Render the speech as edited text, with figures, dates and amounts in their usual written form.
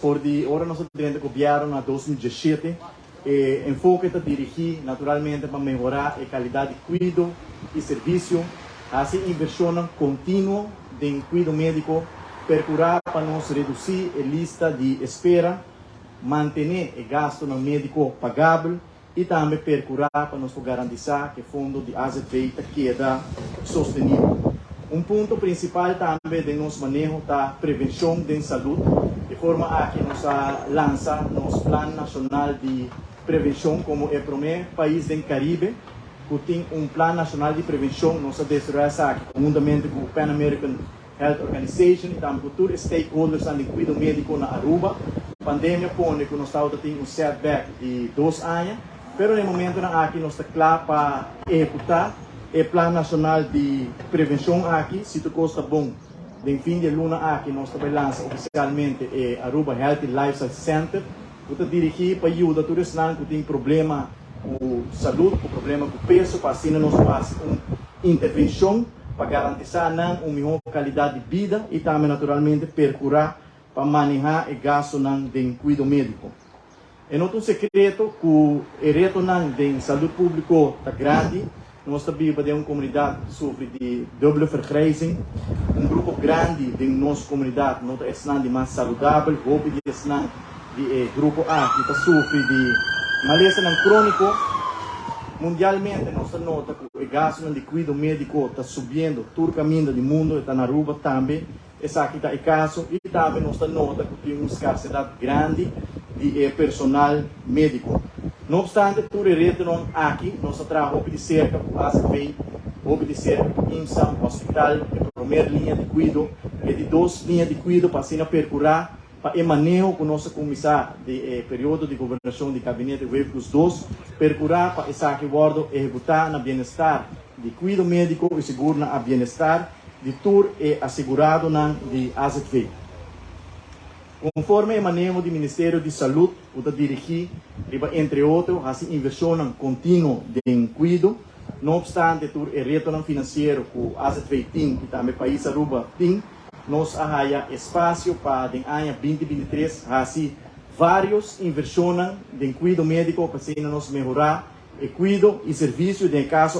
por de hora nós durante o governo na 2017 enfoque está dirigir naturalmente para melhorar a qualidade de cuidado e serviço, assim inversão contínua em cuidado médico, procurar para nós reduzir a lista de espera, manter o gasto no médico pagável e também procurar para nós garantizar que o fundo de AZP queda sostenível. Ponto principal também de nosso manejo da prevenção de saúde, de forma a que nós lança nosso Plano Nacional de Prevenção como é o primeiro país do Caribe que tem Plano Nacional de Prevenção, nós desenvolvemos aqui conjuntamente com o Pan American Health Organization e também com todos os stakeholders de cuidado médico na Aruba. A pandemia põe que nós temos setback de 2 anos, mas no momento aqui nós estamos claros para executar o Plano Nacional de Prevenção aqui, se tudo está bom. De fim de luna aqui nós também lançamos oficialmente o Aruba Healthy Lifestyle Center, para dirigir para ajudar todos os que têm problema com saúde, com problema com peso, para assim nós fazemos uma intervenção para garantir uma melhor qualidade de vida e também naturalmente procurar para manejar o gasto de cuidado médico. É outro secreto que o reto de saúde pública está grande. Nós também temos uma comunidade que sofre de dupla vergrijzing. Grupo grande de nossa comunidade não é mais saudável, houve de grupo A que está sofre de maleza crônico. Mundialmente, nós nota que o gasto de cuidado médico está subindo, todo o caminho do mundo está na Aruba também. Esse aqui está o caso e também nós nota que tem uma escassez grande de personal médico. Não obstante, tudo reto aqui, nós trabalhamos de cerca com a AZP, de cerca com o IMSA, o hospital, a primeira linha de cuidado, e de 2 linhas de cuidado para assim percurar para o manejo com nossa comissão de período de governação de gabinete veículos 2, percurar para essa que guardo executar na bem-estar de cuidado médico e seguro na bem-estar de tour e assegurado na de AZP. Conforme o manejo do Ministério de Saúde, o dirigir, entre outros, a inversão contínua em cuidado, não obstante o reto financeiro que o AZP tem e também o país Aruba tem, nós arraia espaço para o ano 2023, assim, várias inversões em cuidado médico para assim nós melhorar o cuidado e serviço de caso